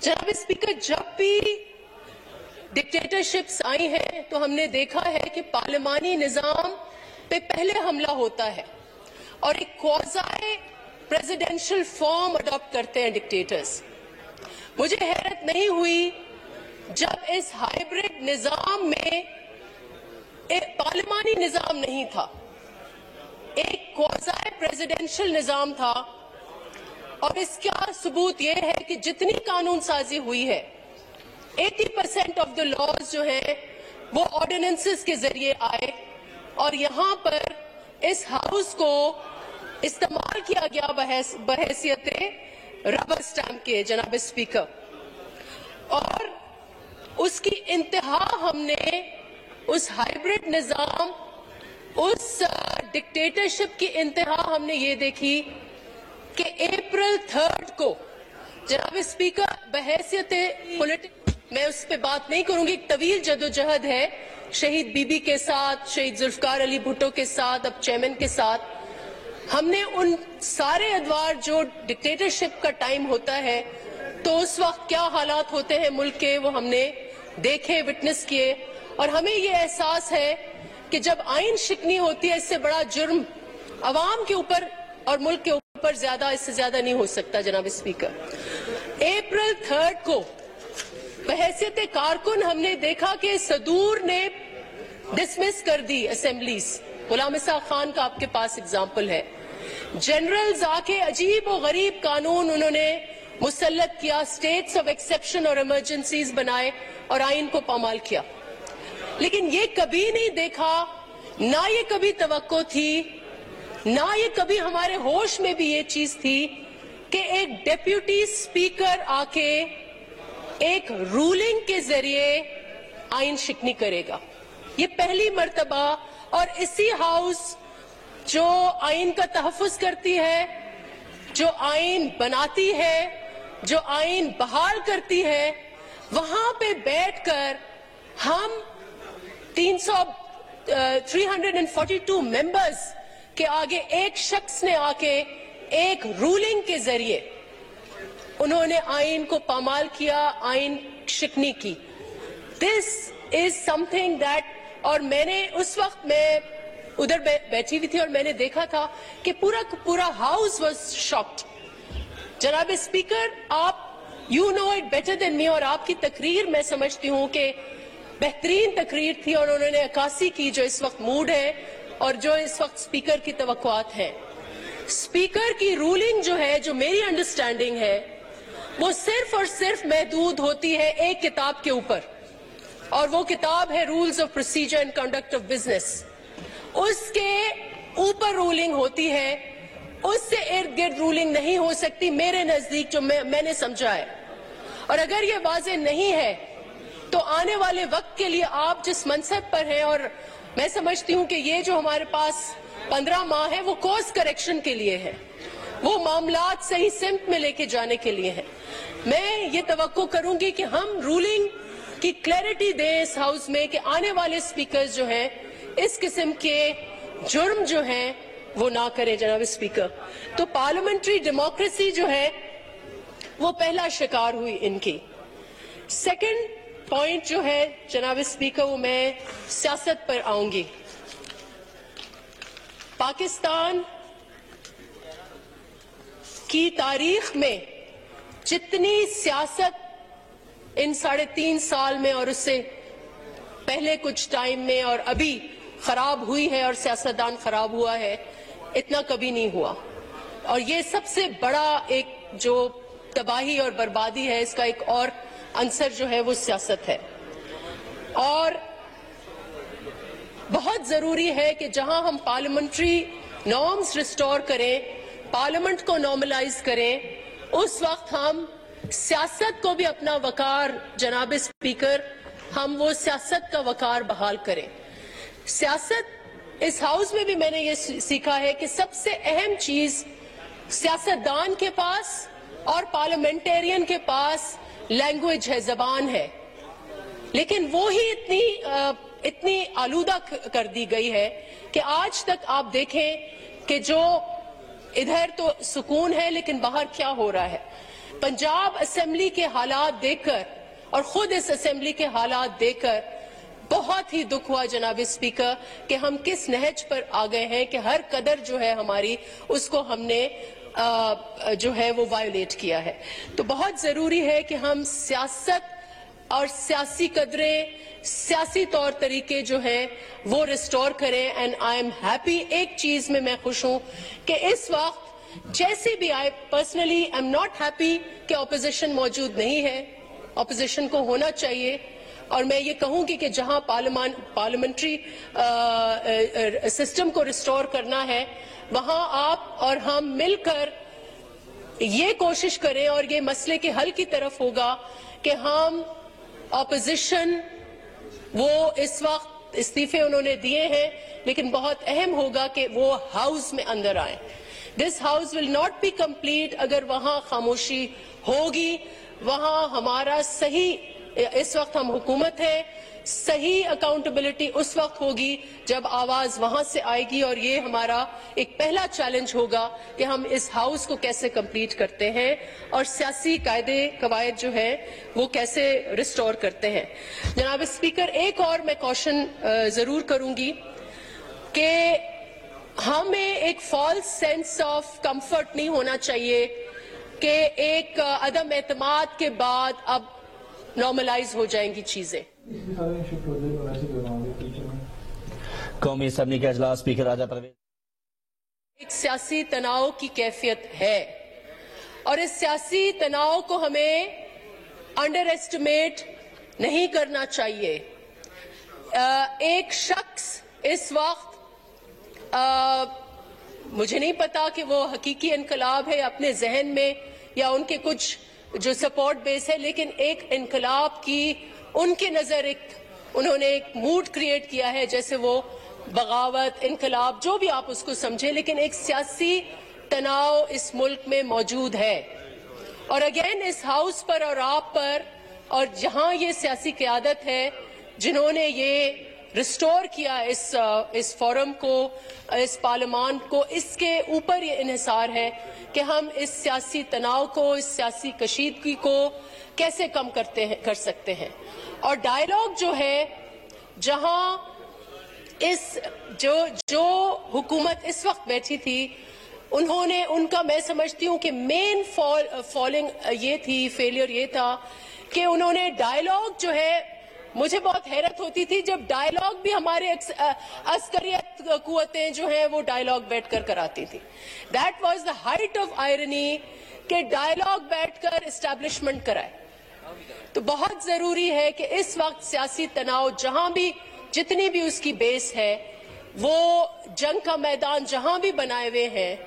जनाब स्पीकर, जब भी डिक्टेटरशिप्स आई हैं तो हमने देखा है कि पार्लिमानी निजाम पे पहले हमला होता है और एक क्वाज़ाई प्रेसिडेंशियल फॉर्म अडॉप्ट करते हैं डिक्टेटर्स। मुझे हैरत नहीं हुई जब इस हाइब्रिड निजाम में एक पार्लिमानी निजाम नहीं था, एक क्वाज़ाई प्रेसिडेंशियल निजाम था। और इसका सबूत यह है कि जितनी कानून साजी हुई है 80% ऑफ द लॉज जो हैं वो ऑर्डिनेंसेस के जरिए आए और यहाँ पर इस हाउस को इस्तेमाल किया गया बहैसियत रबर स्टैम्प के, जनाब स्पीकर। और उसकी इंतहा हमने उस हाइब्रिड निजाम, उस डिक्टेटरशिप की इंतहा हमने ये देखी कि अप्रैल 3 को, जनाब स्पीकर, बहैसियत मैं उस पर बात नहीं करूंगी, एक तवील जदोजहद है शहीद बीबी के साथ, शहीद जुल्फकार अली भुट्टो के साथ, अब चेयरमैन के साथ। हमने उन सारे अदवार जो डिक्टेटरशिप का टाइम होता है तो उस वक्त क्या हालात होते हैं मुल्क के, वो हमने देखे, विटनेस किए। और हमें ये एहसास है कि जब आइन शिकनी होती है, इससे बड़ा जुर्म अवाम के ऊपर और मुल्क के ऊपर इससे ज्यादा नहीं हो सकता। जनाब स्पीकर, अप्रैल 3 को बहैसियत कारकुन हमने देखा कि सदूर ने डिसमिस कर दी असेंबलीज। गुलाम इसाक खान का आपके पास एग्जाम्पल है। जनरल्स आके अजीब और गरीब कानून उन्होंने मुसल्लत किया, स्टेट्स ऑफ एक्सेप्शन और इमरजेंसीज बनाए और आइन को पामाल किया। लेकिन ये कभी नहीं देखा, ना ये कभी तवक्को थी, ना ये कभी हमारे होश में भी ये चीज थी कि एक डेप्यूटी स्पीकर आके एक रूलिंग के जरिए आइन शिकनी करेगा। ये पहली मर्तबा। और इसी हाउस जो आइन का तहफ्फुज करती है, जो आइन बनाती है, जो आइन बहाल करती है, वहां पे बैठकर हम 342 मेंबर्स के आगे एक शख्स ने आके एक रूलिंग के जरिए उन्होंने आइन को पामाल किया, आइन शिकनी की। दिस इज समथिंग दैट, और मैंने उस वक्त मैं उधर बैठी हुई थी और मैंने देखा था कि पूरा हाउस वाज शॉक्ड। जनाब स्पीकर, आप you know it better than me, और आपकी तकरीर मैं समझती हूं कि बेहतरीन तकरीर थी और उन्होंने अक्कासी की जो इस वक्त मूड है और जो इस वक्त स्पीकर की तवक्कुआत है। स्पीकर की रूलिंग जो है, जो मेरी अंडरस्टैंडिंग है, वो सिर्फ और सिर्फ महदूद होती है एक किताब के ऊपर, और वो किताब है rules of procedure and conduct of business. उसके ऊपर रूलिंग होती है, उससे इर्द गिर्द रूलिंग नहीं हो सकती मेरे नजदीक, जो मैंने समझा है। और अगर ये वाज़ेह नहीं है तो आने वाले वक्त के लिए आप जिस मनसब पर हैं, और मैं समझती हूं कि ये जो हमारे पास 15 माह है वो कोर्स करेक्शन के लिए है, वो मामलात सही सिमत में लेके जाने के लिए है। मैं ये तवक्को करूंगी कि हम रूलिंग की क्लैरिटी दें इस हाउस में कि आने वाले स्पीकर्स जो हैं इस किस्म के जुर्म जो हैं वो ना करें। जनाब स्पीकर, तो पार्लियामेंट्री डेमोक्रेसी जो है वो पहला शिकार हुई इनकी। सेकंड पॉइंट जो है जनाब स्पीकर, वो मैं सियासत पर आऊंगी। पाकिस्तान की तारीख में जितनी सियासत इन 3.5 साल में और उससे पहले कुछ टाइम में और अभी खराब हुई है और सियासतदान खराब हुआ है, इतना कभी नहीं हुआ। और ये सबसे बड़ा एक जो तबाही और बर्बादी है, इसका एक और अंसर जो है वो सियासत है। और बहुत जरूरी है कि जहां हम पार्लियामेंट्री नॉर्म्स रिस्टोर करें, पार्लियामेंट को नॉर्मलाइज करें, उस वक्त हम सियासत को भी अपना वकार, जनाब स्पीकर, हम वो सियासत का वकार बहाल करें। सियासत, इस हाउस में भी मैंने ये सीखा है कि सबसे अहम चीज सियासतदान के पास और पार्लियामेंटेरियन के पास लैंग्वेज है, जबान है, लेकिन वो ही इतनी आलूदा कर दी गई है कि आज तक आप देखें कि जो इधर तो सुकून है लेकिन बाहर क्या हो रहा है। पंजाब असेंबली के हालात देखकर और खुद इस असेंबली के हालात देखकर बहुत ही दुख हुआ जनाब स्पीकर कि हम किस नहज पर आ गए हैं कि हर कदर जो है हमारी उसको हमने जो है वो वायोलेट किया है। तो बहुत जरूरी है कि हम सियासत और सियासी कदरें, सियासी तौर तरीके जो है वो रिस्टोर करें। एंड आई एम हैप्पी, एक चीज में मैं खुश हूं कि इस वक्त जैसे भी I personally I am not happy कि ऑपोजिशन मौजूद नहीं है, ऑपोजिशन को होना चाहिए। और मैं ये कहूंगी कि जहां पार्लियामेंट्री सिस्टम को रिस्टोर करना है वहां आप और हम मिलकर ये कोशिश करें और ये मसले के हल की तरफ होगा कि हम ऑपोजिशन, वो इस वक्त इस्तीफे उन्होंने दिए हैं लेकिन बहुत अहम होगा कि वो हाउस में अंदर आए। This house will not be complete अगर वहां खामोशी होगी। वहां हमारा सही, इस वक्त हम हुकूमत है, सही अकाउंटेबिलिटी उस वक्त होगी जब आवाज वहां से आएगी। और ये हमारा एक पहला चैलेंज होगा कि हम इस हाउस को कैसे कंप्लीट करते हैं और सियासी कायदे कवायद जो है वो कैसे रिस्टोर करते हैं। जनाब स्पीकर, एक और मैं कॉशन जरूर करूंगी कि हमें एक फॉल्स सेंस ऑफ कंफर्ट नहीं होना चाहिए कि एक अदम एतमाद के बाद अब नॉर्मलाइज हो जाएंगी चीजें। कौमी असेंबली का इजलास स्पीकर राजा परवेज। एक सियासी तनाव की कैफियत है और इस सियासी तनाव को हमें अंडर एस्टिमेट नहीं करना चाहिए। एक शख्स इस वक्त मुझे नहीं पता कि वो हकीकी इनकलाब है अपने जहन में या उनके कुछ जो सपोर्ट बेस है, लेकिन एक इनकलाब की उनके नजर उन्होंने एक मूड क्रिएट किया है, जैसे वो बगावत, इनकलाब, जो भी आप उसको समझे, लेकिन एक सियासी तनाव इस मुल्क में मौजूद है। और अगेन इस हाउस पर और आप पर और जहां ये सियासी क़यादत है जिन्होंने ये रिस्टोर किया इस फोरम को, इस पार्लियामान को, इसके ऊपर ये इन्हिसार है कि हम इस सियासी तनाव को, इस सियासी कशीदगी को कैसे कम कर सकते हैं। और डायलॉग जो है, जहां इस जो हुकूमत इस वक्त बैठी थी उन्होंने, उनका मैं समझती हूं कि मेन फॉलिंग ये थी, फेलियर ये था कि उन्होंने डायलॉग जो है, मुझे बहुत हैरत होती थी जब डायलॉग भी हमारे अस्करियत कुव्वतें जो हैं वो डायलॉग बैठकर कराती थी। That was the height of irony कि डायलॉग बैठकर एस्टैब्लिशमेंट कराए। तो बहुत जरूरी है कि इस वक्त सियासी तनाव जहां भी, जितनी भी उसकी बेस है, वो जंग का मैदान जहां भी बनाए हुए हैं,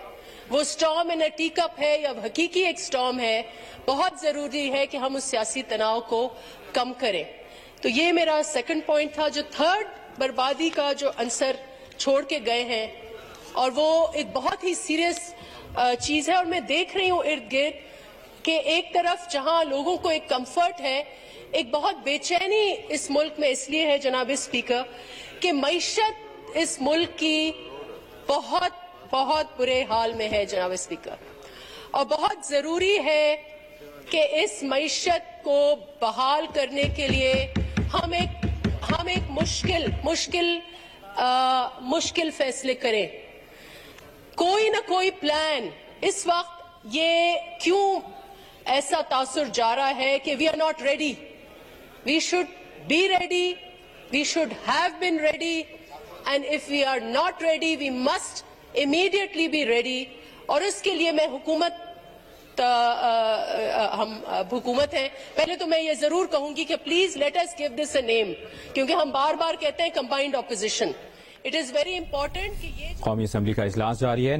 वो स्टॉर्म इन अ टी कप है या हकीकी एक स्टॉर्म है, बहुत जरूरी है कि हम उस सियासी तनाव को कम करें। तो ये मेरा सेकंड पॉइंट था। जो थर्ड, बर्बादी का जो आंसर छोड़ के गए हैं, और वो एक बहुत ही सीरियस चीज है। और मैं देख रही हूं इर्द गिर्द कि एक तरफ जहां लोगों को एक कंफर्ट है, एक बहुत बेचैनी इस मुल्क में इसलिए है जनाब स्पीकर कि मईशत इस मुल्क की बहुत बहुत बुरे हाल में है जनाब स्पीकर। और बहुत जरूरी है कि इस मईशत को बहाल करने के लिए हम एक मुश्किल फैसले करें। कोई ना कोई प्लान। इस वक्त ये क्यों ऐसा तासुर जा रहा है कि we are not ready. We should be ready, we should have been ready, and if we are not ready we must immediately be ready. और इसके लिए मैं हम हुकूमत हैं, पहले तो मैं ये जरूर कहूंगी कि please let us give this a name, क्योंकि हम बार बार कहते हैं combined opposition. It is very important कि ये कौमी असेंबली का इजलास जारी है।